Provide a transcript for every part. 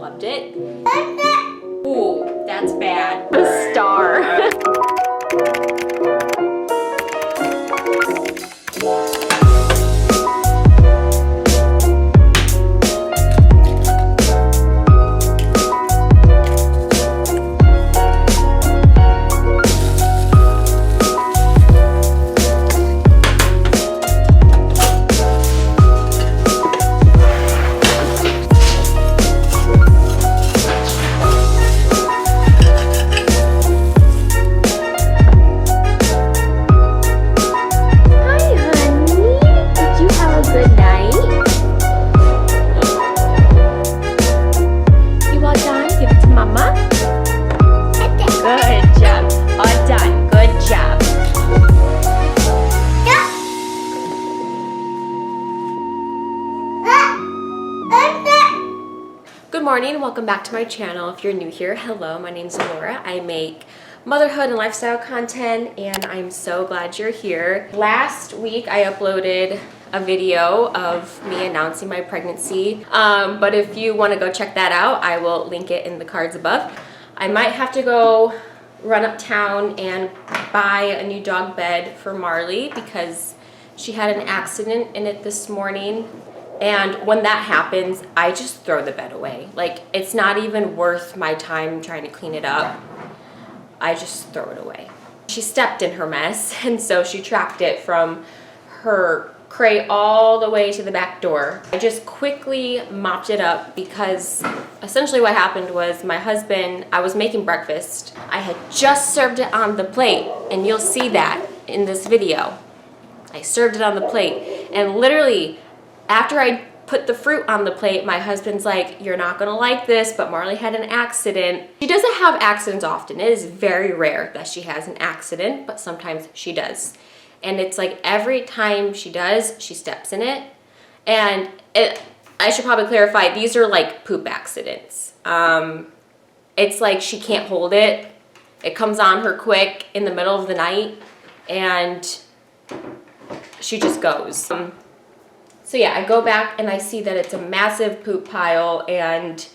loved it. Ooh, that's bad. A star. Good morning and welcome back to my channel. If you're new here, hello, my name's Laura. I make motherhood and lifestyle content and I'm so glad you're here. Last week I uploaded a video of me announcing my pregnancy, but if you want to go check that out, I will link it in the cards above. I might have to go run uptown and buy a new dog bed for Marley because she had an accident in it this morning. And when that happens, I just throw the bed away. Like, it's not even worth my time trying to clean it up. I just throw it away. She stepped in her mess, and so she tracked it from her crate all the way to the back door. I just quickly mopped it up because essentially what happened was my husband, I was making breakfast. I had just served it on the plate, and you'll see that in this video. I served it on the plate, and literally, after I put the fruit on the plate, my husband's like, you're not gonna like this, but Marley had an accident. She doesn't have accidents often. It is very rare that she has an accident, but sometimes she does. And it's like every time she does, she steps in it. And I should probably clarify, these are like poop accidents. It's like she can't hold it. It comes on her quick in the middle of the night and she just goes. So yeah, I go back and I see that it's a massive poop pile, and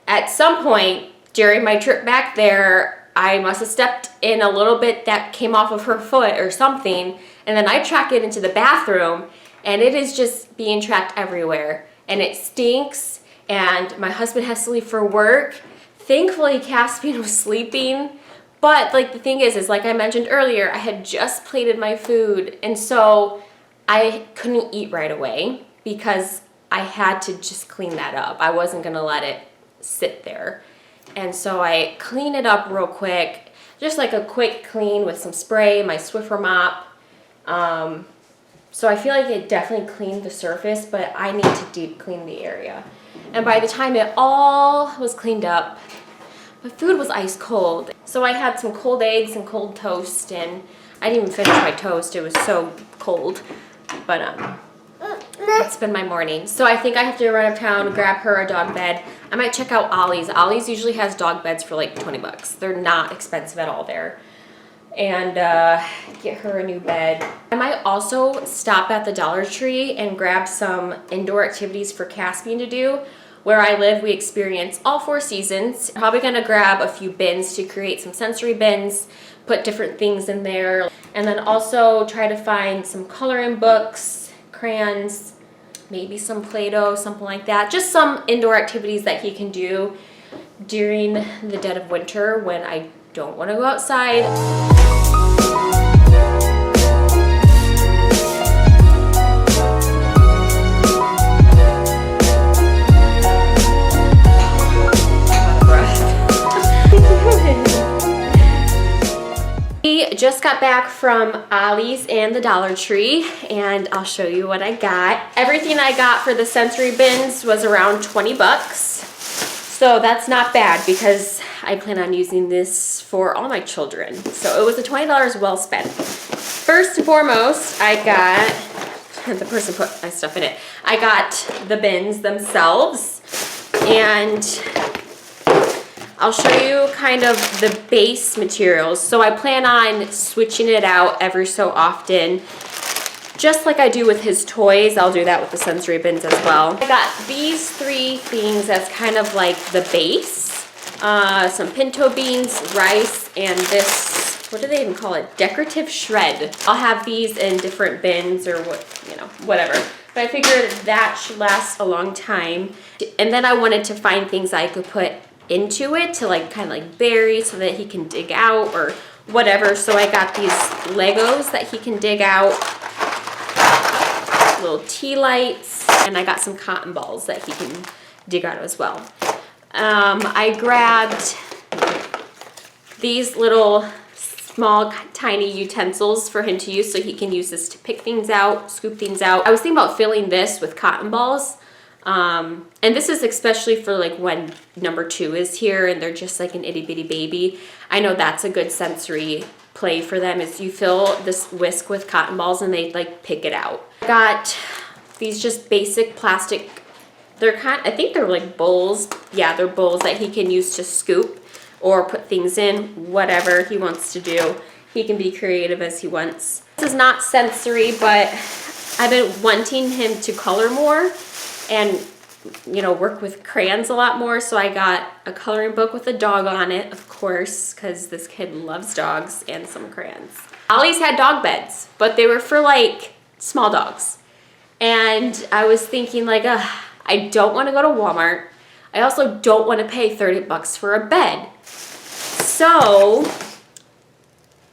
at some point during my trip back there, I must have stepped in a little bit that came off of her foot or something, and then I track it into the bathroom, and it is just being tracked everywhere, and it stinks, and my husband has to leave for work. Thankfully, Caspian was sleeping, but like the thing is like I mentioned earlier, I had just plated my food, and so I couldn't eat right away because I had to just clean that up. I wasn't gonna let it sit there. And so I clean it up real quick, just like a quick clean with some spray, my Swiffer mop. So I feel like it definitely cleaned the surface, but I need to deep clean the area. And by the time it all was cleaned up, my food was ice cold. So I had some cold eggs and cold toast, and I didn't even finish my toast. It was so cold. But that's been my morning. So I think I have to run uptown, grab her a dog bed. I might check out Ollie's. Ollie's usually has dog beds for like 20 bucks. They're not expensive at all there. And get her a new bed. I might also stop at the Dollar Tree and grab some indoor activities for Caspian to do. Where I live, we experience all 4 seasons. Probably gonna grab a few bins to create some sensory bins, put different things in there. And then also try to find some coloring books, crayons, maybe some Play-Doh, something like that. Just some indoor activities that he can do during the dead of winter when I don't want to go outside. We just got back from Ollie's and the Dollar Tree, and I'll show you what I got. Everything I got for the sensory bins was around 20 bucks. So that's not bad because I plan on using this for all my children. So it was a $20 well spent. First and foremost, I got, the person put my stuff in it. I got the bins themselves, and I'll show you kind of the base materials. So I plan on switching it out every so often just like I do with his toys, I'll do that with the sensory bins as well. I got these 3 things as kind of like the base. Some pinto beans, rice, and this, what do they even call it? Decorative shred. I'll have these in different bins or what, you know, whatever. But I figured that should last a long time. And then I wanted to find things I could put into it to like kind of like bury so that he can dig out or whatever. So I got these Legos that he can dig out, little tea lights, and I got some cotton balls that he can dig out as well. I grabbed these little small tiny utensils for him to use so he can use this to pick things out, scoop things out. I was thinking about filling this with cotton balls. And this is especially for like when number 2 is here and they're just like an itty bitty baby. I know that's a good sensory play for them, is you fill this whisk with cotton balls and they like pick it out. I got these just basic plastic, I think they're like bowls. Yeah, they're bowls that he can use to scoop or put things in, whatever he wants to do. He can be creative as he wants. This is not sensory, but I've been wanting him to color more and, you know, work with crayons a lot more. So I got a coloring book with a dog on it, of course, because this kid loves dogs, and some crayons. Ollie's had dog beds, but they were for like small dogs. And I was thinking like, I don't want to go to Walmart. I also don't want to pay $30 for a bed. So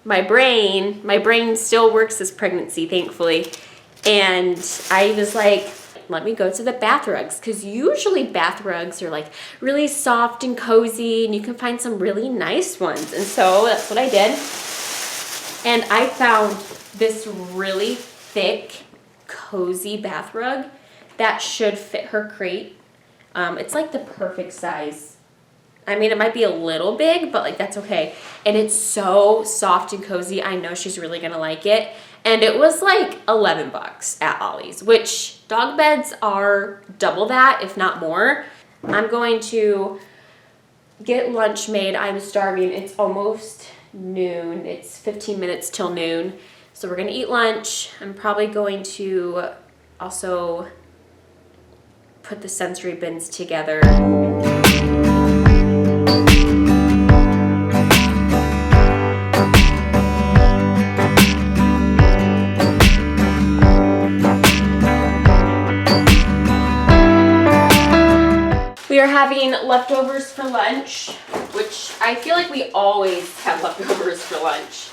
my brain still works this pregnancy, thankfully. And I was like, let me go to the bath rugs, because usually bath rugs are like really soft and cozy and you can find some really nice ones. And so that's what I did. And I found this really thick, cozy bath rug that should fit her crate. It's like the perfect size. I mean, it might be a little big, but like that's okay. And it's so soft and cozy. I know she's really gonna like it. And it was like $11 at Ollie's, which dog beds are double that, if not more. I'm going to get lunch made. I'm starving. It's almost noon. It's 15 minutes till noon. So we're gonna eat lunch. I'm probably going to also put the sensory bins together. We are having leftovers for lunch, which I feel like we always have leftovers for lunch.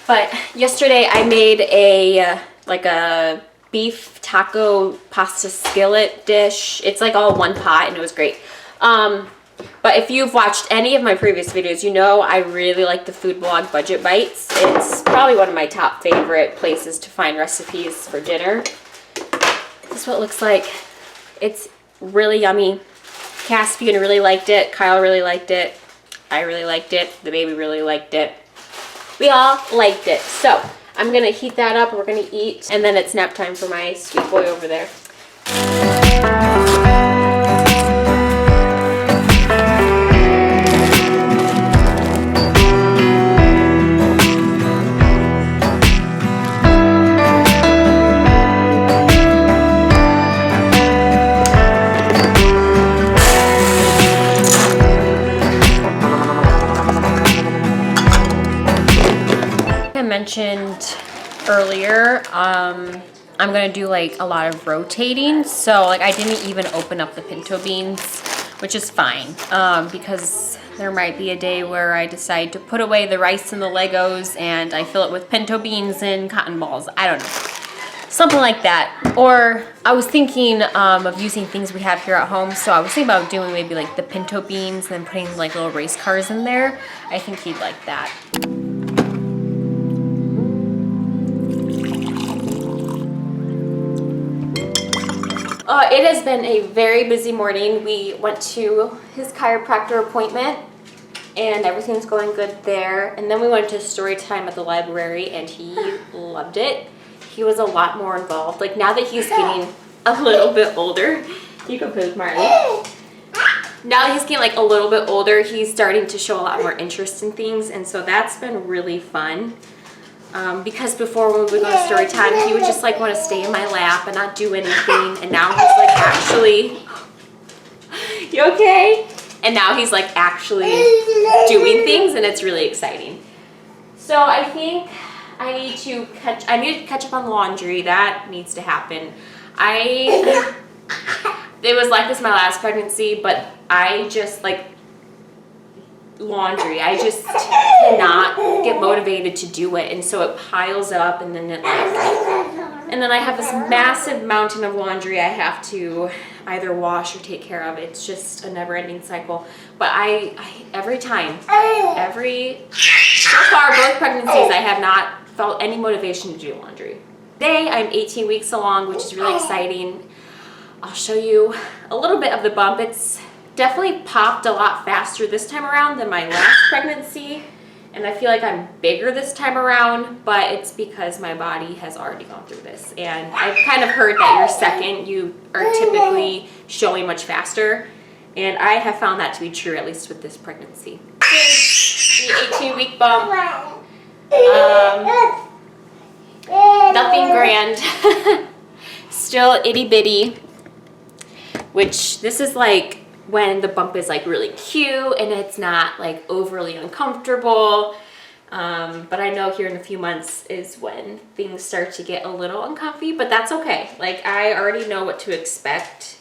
But yesterday I made a beef taco pasta skillet dish. It's like all one pot and it was great. But if you've watched any of my previous videos, you know I really like the food blog Budget Bites. It's probably one of my top favorite places to find recipes for dinner. This is what it looks like. It's really yummy. Caspian really liked it. Kyle really liked it. I really liked it. The baby really liked it. We all liked it. So I'm gonna heat that up. We're gonna eat, and then it's nap time for my sweet boy over there. Mentioned earlier, I'm gonna do like a lot of rotating, so like I didn't even open up the pinto beans, which is fine, because there might be a day where I decide to put away the rice and the Legos and I fill it with pinto beans and cotton balls. I don't know, something like that. Or I was thinking of using things we have here at home, so I was thinking about doing maybe like the pinto beans and then putting like little race cars in there. I think he'd like that. It has been a very busy morning. We went to his chiropractor appointment and everything's going good there. And then we went to story time at the library and he loved it. He was a lot more involved. Like now that he's getting a little bit older, you can play with Marley. Now that he's getting like a little bit older, he's starting to show a lot more interest in things. And so that's been really fun. Because before when we would go to story time, he would just like want to stay in my lap and not do anything. And now he's like actually, you okay? And now he's like actually doing things, and it's really exciting. So I think I need to catch up on laundry. That needs to happen. It was like this my last pregnancy, but I just like laundry. I just cannot get motivated to do it, and so it piles up, and then I have this massive mountain of laundry I have to either wash or take care of. It's just a never-ending cycle. But I every time, so far both pregnancies, I have not felt any motivation to do laundry. Today I'm 18 weeks along, which is really exciting. I'll show you a little bit of the bump. It's definitely popped a lot faster this time around than my last pregnancy, and I feel like I'm bigger this time around, but it's because my body has already gone through this. And I've kind of heard that your second, you are typically showing much faster, and I have found that to be true, at least with this pregnancy. This is the 18-week bump. Nothing grand. Still itty bitty, which this is like when the bump is like really cute and it's not like overly uncomfortable. But I know here in a few months is when things start to get a little uncomfy, but that's okay. Like I already know what to expect.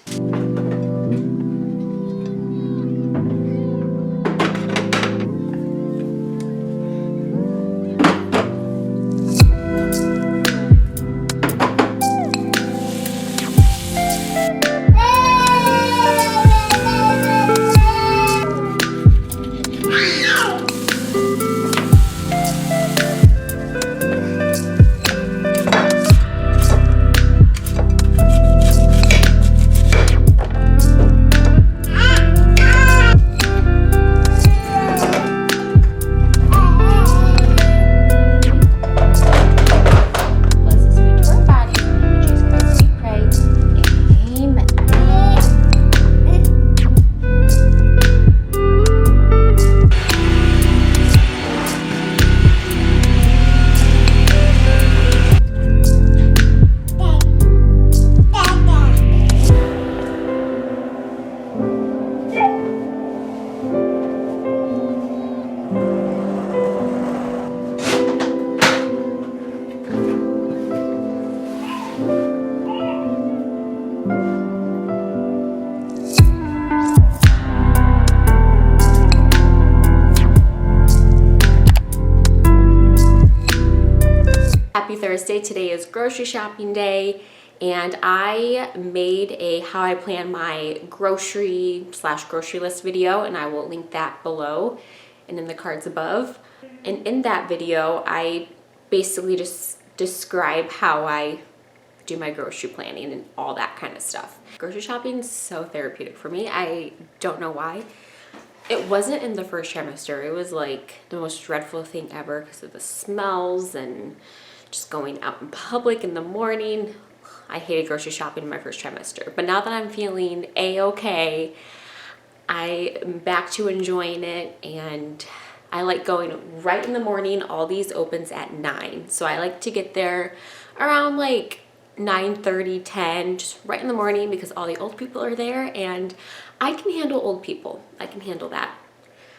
Happy Thursday. Today is grocery shopping day, and I made a how I plan my grocery list video, and I will link that below and in the cards above. And in that video, I basically just describe how I do my grocery planning and all that kind of stuff. Grocery shopping is so therapeutic for me. I don't know why. It wasn't in the first trimester. It was like the most dreadful thing ever because of the smells and just going out in public in the morning. I hated grocery shopping in my first trimester. But now that I'm feeling a-okay, I'm back to enjoying it, and I like going right in the morning. Aldi's opens at 9. So I like to get there around like 9:30, 10, just right in the morning because all the old people are there, and I can handle old people. I can handle that.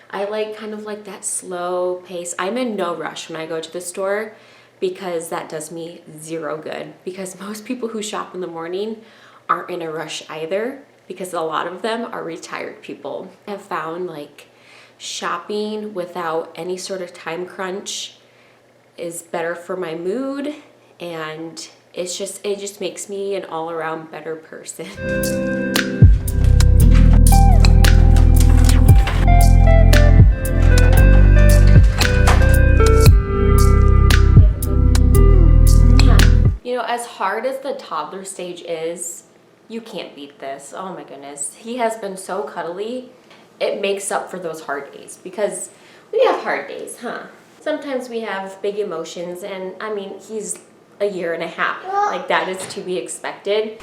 I like kind of like that slow pace. I'm in no rush when I go to the store because that does me zero good, because most people who shop in the morning aren't in a rush either, because a lot of them are retired people. I've found like shopping without any sort of time crunch is better for my mood, and it just makes me an all-around better person. You know, as hard as the toddler stage is, you can't beat this. Oh my goodness. He has been so cuddly. It makes up for those hard days, because we have hard days, huh? Sometimes we have big emotions, and I mean, he's a year and a half. Like, that is to be expected.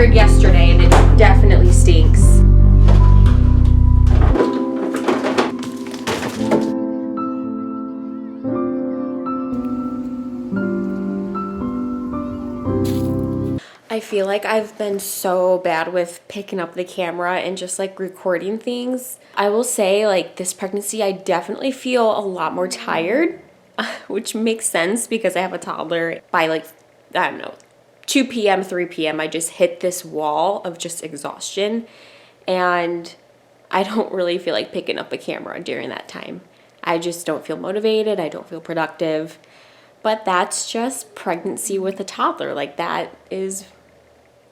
expired yesterday and it definitely stinks. I feel like I've been so bad with picking up the camera and just like recording things. I will say, like, this pregnancy, I definitely feel a lot more tired, which makes sense because I have a toddler. By like, I don't know, 2 p.m., 3 p.m., I just hit this wall of just exhaustion, and I don't really feel like picking up a camera during that time. I just don't feel motivated. I don't feel productive. But that's just pregnancy with a toddler. Like, that is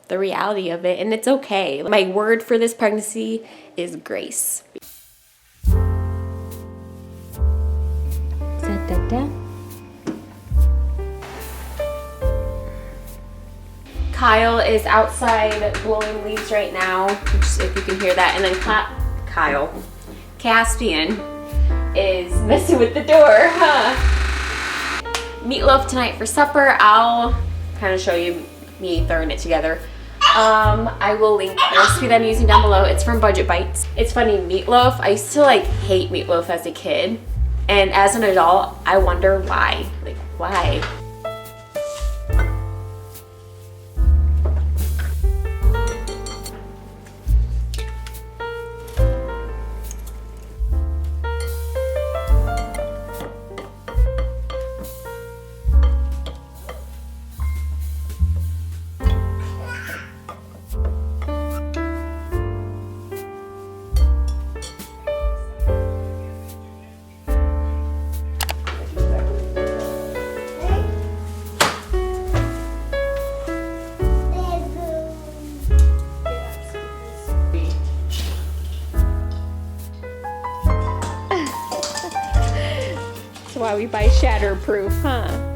the reality of it, and it's okay. My word for this pregnancy is grace. Kyle is outside blowing leaves right now, which, if you can hear that, and then Caspian is messing with the door, huh? Meatloaf tonight for supper. I'll kind of show you me throwing it together. I will link the recipe that I'm using down below. It's from Budget Bites. It's funny, meatloaf, I used to like hate meatloaf as a kid, and as an adult, I wonder why. Like, why? That's why we buy shatterproof, huh?